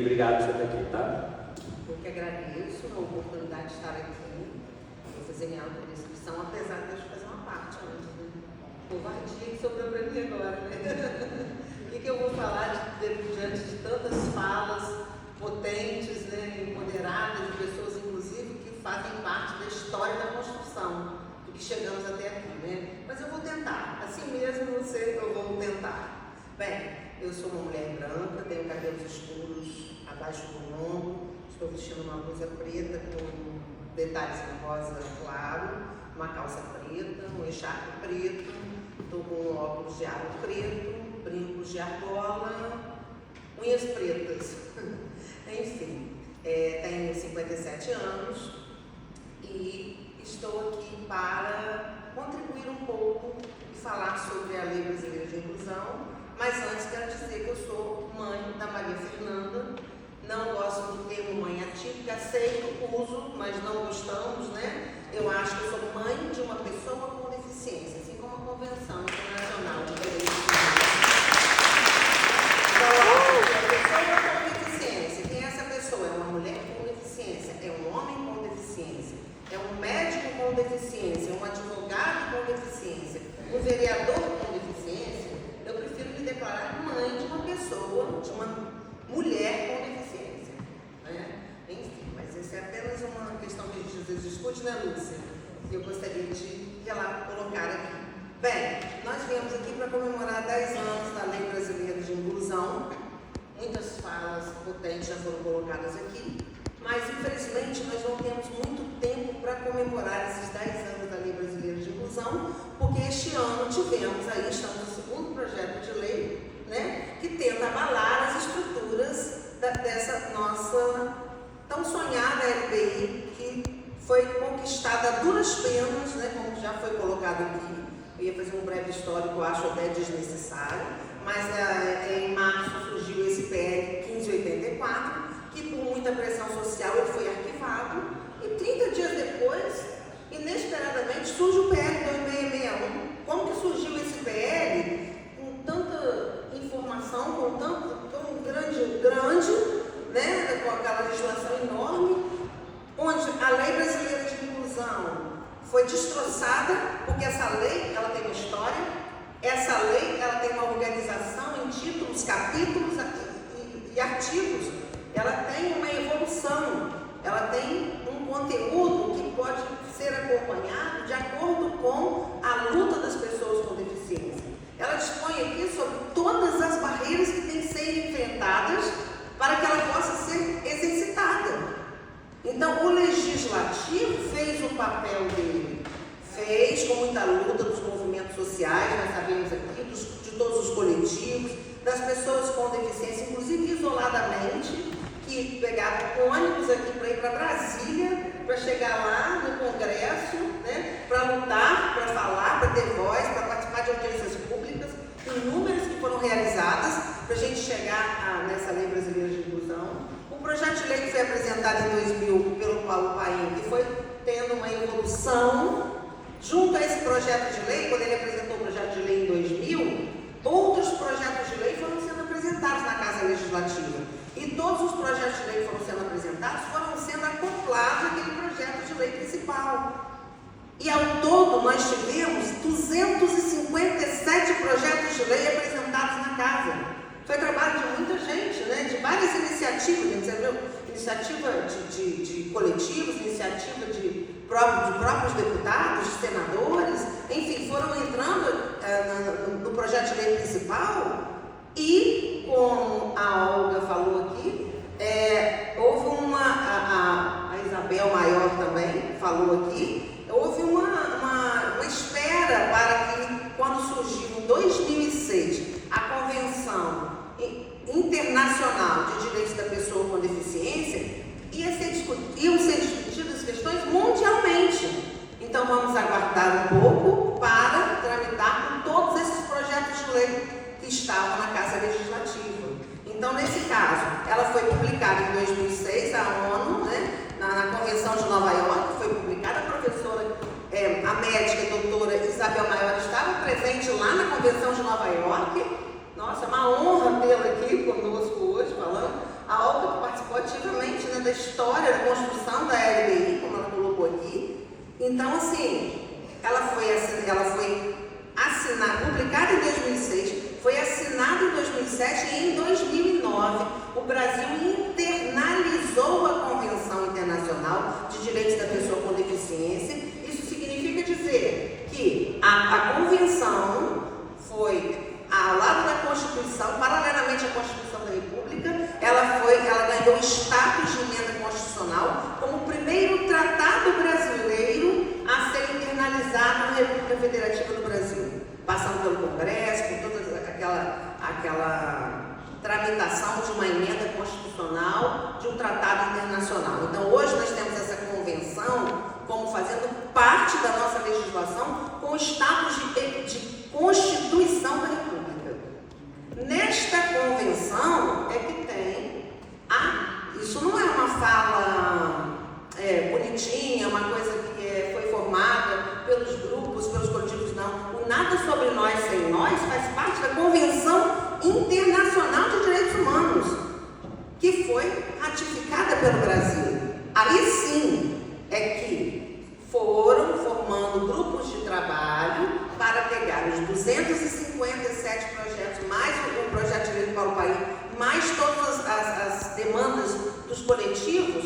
feliz, obrigado por você estar aqui, tá? Eu que agradeço a oportunidade de estar aqui. Vou fazer minha autodescrição, apesar de eu fazer uma parte antes, né? Covardia que sobrou para mim agora, né? O que eu vou falar diante de tantas falas potentes, né, empoderadas, de pessoas, inclusive, que fazem parte da história da construção, do que chegamos até aqui, né? Mas eu vou tentar, assim mesmo, não sei, eu vou tentar. Bem, eu sou uma mulher branca, tenho cabelos escuros abaixo do ombro, estou vestindo uma blusa preta com detalhes em rosa claro, uma calça preta, um echarpe preto, estou com um óculos de aro preto, brincos de argola, unhas pretas. Enfim, tenho 57 anos e estou aqui para contribuir um pouco e falar sobre a Lei Brasileira de Inclusão, mas antes quero dizer que eu sou mãe da Maria Fernanda, não gosto do termo mãe atípica, aceito, uso, mas não gostamos, né? Eu acho que eu sou mãe de uma pessoa com deficiência, assim como a Convenção Internacional de Direitos Humanos. É um médico com deficiência, um advogado com deficiência, um vereador com deficiência, eu prefiro me declarar mãe de uma pessoa, de uma mulher com deficiência. Né? Enfim, mas essa é apenas uma questão que a gente às vezes discute, né, Lúcia? E eu gostaria de colocar aqui. Bem, nós viemos aqui para comemorar 10 anos da Lei Brasileira de Inclusão. Muitas falas potentes já foram colocadas aqui. Mas, infelizmente, nós não temos muito tempo para comemorar esses 10 anos da Lei Brasileira de Inclusão, porque este ano tivemos, aí estamos no segundo projeto de lei, né, que tenta abalar as estruturas dessa nossa tão sonhada LBI, que foi conquistada a duras penas, né, como já foi colocado aqui. Eu ia fazer um breve histórico, eu acho até desnecessário, mas em março surgiu esse PL 1584, que por muita pressão social ele foi arquivado, e 30 dias depois, inesperadamente, surge o PL 2661. Como que surgiu esse PL com tanta informação, com tão grande, né, com aquela legislação enorme, onde a Lei Brasileira de Inclusão foi destroçada, porque essa lei, ela tem uma história, essa lei, ela tem uma organização em títulos, capítulos e artigos. Ela tem uma evolução, ela tem um conteúdo que pode ser acompanhado de acordo com a luta das pessoas com deficiência. Ela dispõe aqui sobre todas as barreiras que têm que ser enfrentadas para que ela possa ser exercitada. Então, o legislativo fez o papel dele, fez com muita luta dos movimentos sociais, nós sabemos aqui, de todos os coletivos, das pessoas com deficiência, inclusive isoladamente, que pegavam ônibus aqui para ir para Brasília, para chegar lá no Congresso, né, para lutar, para falar, para ter voz, para participar de audiências públicas, inúmeras que foram realizadas para a gente chegar nessa Lei Brasileira de Inclusão. O projeto de lei que foi apresentado em 2000 pelo Paulo Paim, que foi tendo uma evolução, junto a esse projeto de lei, quando ele apresentou o projeto de lei em 2000, outros projetos de lei foram sendo apresentados na Casa Legislativa. E todos os projetos de lei que foram sendo apresentados foram sendo acoplados àquele projeto de lei principal. E ao todo nós tivemos 257 projetos de lei apresentados na Casa. Foi trabalho de muita gente, né? De várias iniciativas, iniciativa de coletivos, iniciativa de próprios deputados, de senadores, enfim, foram entrando no projeto de lei principal. E, como a Olga falou aqui, houve a Isabel Maior também falou aqui, houve uma espera para que, quando surgiu em 2006 a Convenção Internacional de Direitos da Pessoa com Deficiência, iam ser discutidas questões mundialmente. Então vamos aguardar um pouco para tramitar com todos esses projetos de lei que estavam na Casa Legislativa. Então, nesse caso, ela foi publicada em 2006, a ONU, né, na Convenção de Nova York, foi publicada. A professora, a médica e doutora Isabel Maior estava presente lá na Convenção de Nova York. Nossa, é uma honra tê-la aqui conosco hoje, falando. A Olga história da construção da LDI, como ela colocou aqui. Então, assim, ela foi assinada, publicada em 2006, foi assinada em 2007 e em 2009 o Brasil internalizou a Convenção Internacional de Direitos da Pessoa com Deficiência. Isso significa dizer que a Convenção foi ao lado da Constituição, paralelamente à Constituição da República, ela ganhou status de emenda constitucional como o primeiro tratado brasileiro a ser internalizado na República Federativa do Brasil, passando pelo Congresso, com toda aquela tramitação de uma emenda constitucional de um tratado internacional. Então, hoje nós temos essa convenção como fazendo parte da nossa legislação com status de Constituição da República. Nesta convenção é que tem isso não é uma fala bonitinha, uma coisa que foi formada pelos grupos, pelos coletivos, não. O Nada Sobre Nós Sem Nós faz parte da Convenção Internacional de Direitos Humanos, que foi ratificada pelo Brasil. Aí sim é que foram formando grupos de trabalho para pegar os 257 projetos, mais o projeto de lei do Paulo Paim, mais todas as demandas dos coletivos,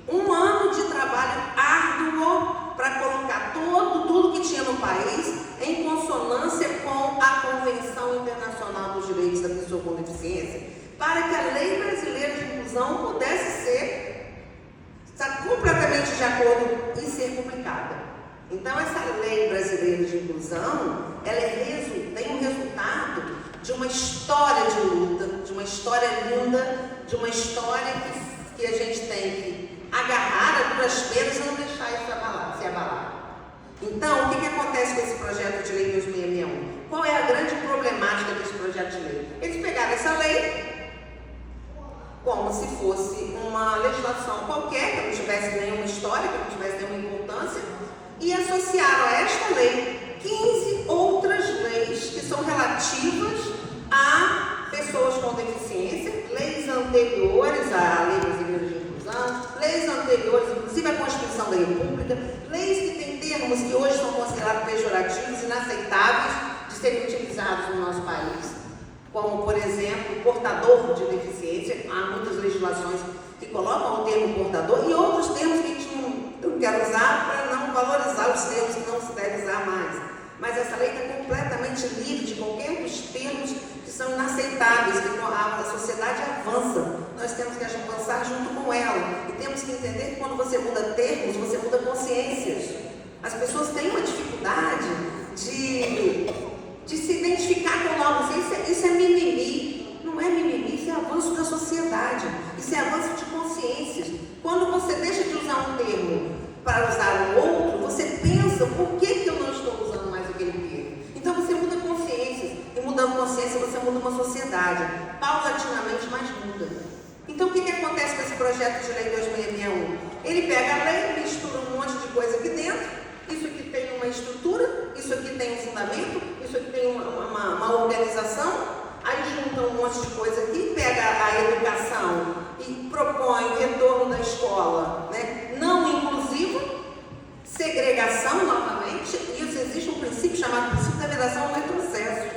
um ano de trabalho árduo para colocar tudo que tinha no país em consonância com a Convenção Internacional dos Direitos da Pessoa com Deficiência, para que a Lei Brasileira de Inclusão pudesse estar completamente de acordo e ser publicada. Então, essa Lei Brasileira de Inclusão, ela tem um resultado de uma história de luta, de uma história linda, de uma história que a gente tem que agarrar a duras penas e não deixar isso se abalar. Então, o que acontece com esse projeto de lei 2661? Qual é a grande problemática desse projeto de lei? Eles pegaram essa lei como se fosse uma legislação qualquer, que não tivesse nenhuma história, que não tivesse nenhuma importância, e associaram a esta lei 15 outras leis que são relativas a pessoas com deficiência, leis anteriores à Lei Brasileira de Inclusão, leis anteriores, inclusive à Constituição da República, leis que têm termos que hoje são considerados pejorativos, inaceitáveis de serem utilizados no nosso país, como, por exemplo, portador de deficiência. Há muitas legislações que colocam o termo portador e outros termos que a gente não quer usar para não valorizar os termos que não se deve usar mais. Mas essa lei está completamente livre de qualquer dos termos que são inaceitáveis, que a sociedade avança. Nós temos que avançar junto com ela. E temos que entender que quando você muda termos, você muda consciências. As pessoas têm uma dificuldade de se identificar com novos. Isso é mimimi. Não é mimimi, isso é avanço da sociedade. Isso é avanço de consciências. Quando você deixa de usar um termo para usar o outro, você pensa, por que eu não estou usando mais aquele termo? Então você muda consciências. E mudando consciência, você muda uma sociedade. Paulatinamente, mas muda. Então o que acontece com esse projeto de lei 2661? Ele pega a lei, mistura um monte de coisa aqui dentro. Isso aqui tem uma estrutura, isso aqui tem um fundamento, isso aqui tem uma organização. Aí junta um monte de coisa aqui, pega a educação e propõe o retorno da escola, né, não inclusiva, segregação novamente. Isso existe um princípio chamado princípio da vedação ao retrocesso.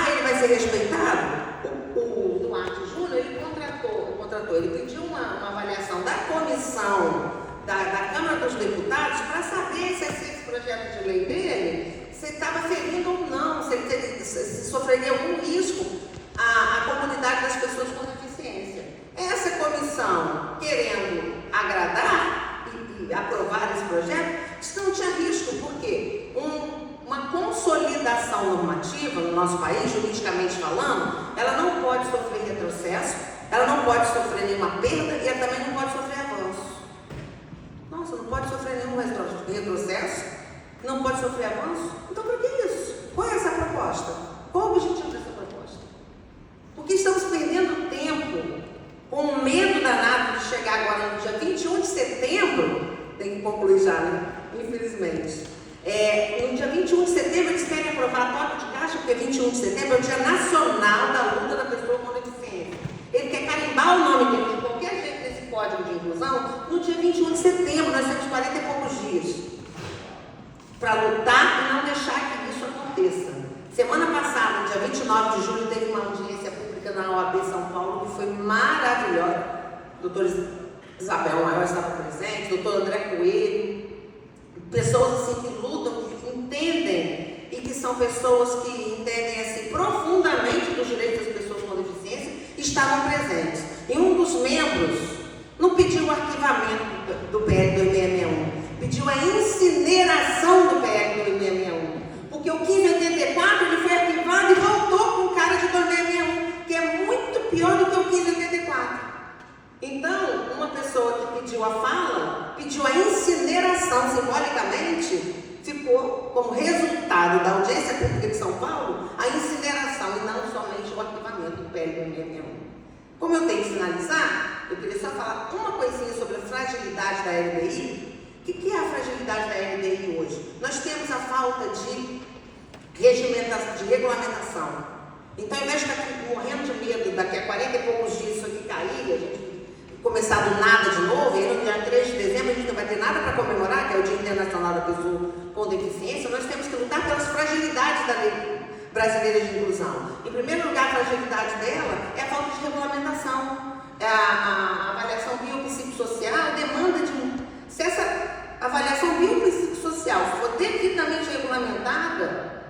Ele vai ser respeitado? O Duarte Júnior, ele contratou, ele pediu uma avaliação da comissão da Câmara dos Deputados para saber se esse projeto de lei dele se estava ferindo ou não, se sofreria algum risco à comunidade das pessoas com deficiência. Essa comissão, querendo agradar e aprovar esse projeto, disse que não tinha risco, porque uma consolidação normativa no nosso país, juridicamente falando, ela não pode sofrer retrocesso, ela não pode sofrer nenhuma perda e ela também não pode sofrer avanço. Nossa, não pode sofrer nenhum retrocesso? Não pode sofrer avanço? Então, por que isso? Qual é essa proposta? Qual o objetivo dessa proposta? Porque estamos perdendo tempo com medo danado de chegar agora no dia 21 de setembro, tem que concluir já, né? Infelizmente. No dia 21 de setembro, eles querem aprovar toque de caixa, porque 21 de setembro é o Dia Nacional da Luta da Pessoa com Deficiência. Ele quer carimbar o nome dele de qualquer jeito nesse código de setembro, nós temos 40 e poucos dias para lutar e não deixar que isso aconteça. Semana passada, dia 29 de julho, teve uma audiência pública na OAB São Paulo que foi maravilhosa. O doutor Isabel Maior estava presente, o doutor André Coelho, pessoas assim que lutam, que entendem e que são pessoas que entendem assim profundamente dos direitos das pessoas com deficiência, estavam presentes. E um dos membros não pediu o arquivamento do PL 2661, pediu a incineração do PL 2661, porque o 1584 ele foi arquivado e voltou com cara de 2661, que é muito pior do que o 1584. Então, uma pessoa que pediu a fala, pediu a incineração, simbolicamente, ficou como resultado da audiência pública de São Paulo, a incineração e não somente o arquivamento do PL 2661. Como eu tenho que finalizar, eu queria só falar uma coisinha sobre a fragilidade da LDI. O que é a fragilidade da LDI hoje? Nós temos a falta de regulamentação. Então, ao invés de estar morrendo de medo, daqui a 40 e poucos dias isso aqui cair, a gente começar do nada de novo, e aí no dia 3 de dezembro a gente não vai ter nada para comemorar, que é o Dia Internacional da Pessoa com Deficiência, nós temos que lutar pelas fragilidades da lei brasileira de inclusão. Em primeiro lugar, a fragilidade dela é a falta de regulamentação. A avaliação biopsicossocial demanda de... Se essa avaliação biopsicossocial for devidamente regulamentada,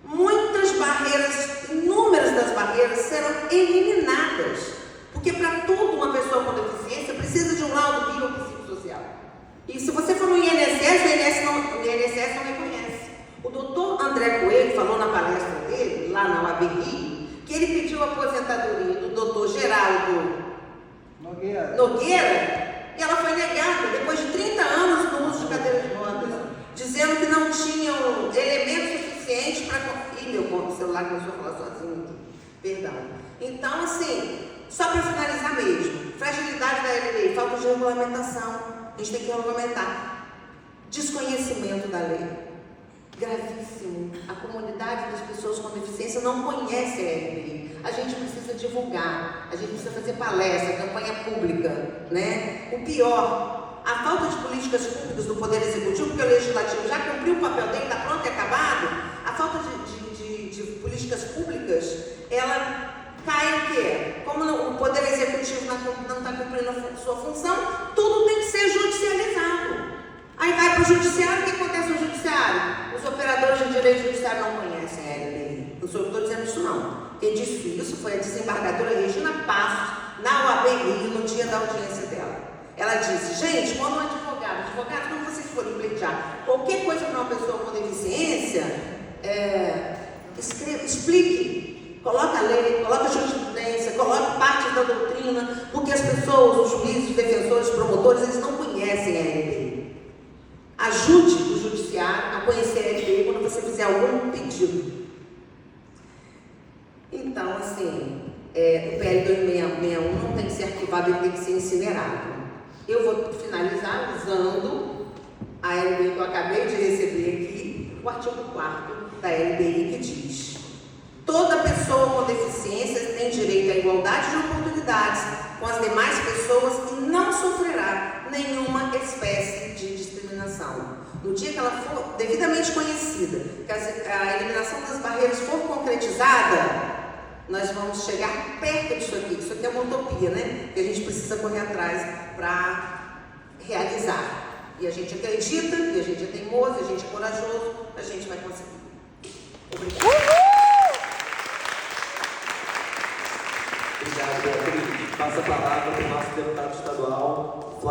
muitas barreiras, inúmeras das barreiras serão eliminadas. Porque para tudo uma pessoa com deficiência precisa de um laudo biopsicossocial. E se você for no INSS, o INSS não reconhece. O doutor André Coelho falou na palestra dele, lá na UAB Rio, que ele pediu a aposentadoria do doutor Geraldo Nogueira, e ela foi negada depois de 30 anos no uso de cadeira de rodas, dizendo que não tinham elementos suficientes para... Ih, meu celular começou a falar sozinho. Perdão. Então, assim, só para finalizar mesmo, fragilidade da LDI, falta de regulamentação, a gente tem que regulamentar. Desconhecimento da lei, gravíssimo. A comunidade das pessoas com deficiência não conhece a LDI. A gente precisa divulgar, a gente precisa fazer palestra, campanha pública, né? O pior, a falta de políticas públicas do Poder Executivo, porque o Legislativo já cumpriu o papel dele, está pronto e acabado. A falta de políticas públicas, ela cai o quê? Como o Poder Executivo não está cumprindo a sua função, tudo tem que ser judicializado. Aí vai para o judiciário, o que acontece no judiciário? Os operadores de direito judiciário não conhecem a LDI. Não sou eu que estou dizendo isso não. Quem disse isso foi a desembargadora Regina Passos, na OAB Rio, no dia da audiência dela. Ela disse, gente, quando um advogado, quando vocês forem pleitear qualquer coisa para uma pessoa com deficiência, explique, coloca a lei, coloca a jurisprudência, coloca parte da doutrina, porque as pessoas, os juízes, os defensores, os promotores, eles não conhecem a LDI. Ajude o judiciário a conhecer a LDI quando você fizer algum pedido. Então, assim, o PL 2661 não tem que ser arquivado, ele tem que ser incinerado. Eu vou finalizar usando a LDI que eu acabei de receber aqui, o artigo 4º da LDI, que diz: toda pessoa com deficiência tem direito à igualdade de oportunidades com as demais pessoas e não sofrerá nenhuma espécie de discriminação. No dia que ela for devidamente conhecida, que a eliminação das barreiras for concretizada, nós vamos chegar perto disso aqui. Isso aqui é uma utopia, né? Que a gente precisa correr atrás para realizar. E a gente acredita, e a gente é teimoso, e a gente é corajoso, a gente vai conseguir. Obrigada. Obrigado, Beatriz. Passa a palavra para o nosso deputado estadual, Flávio.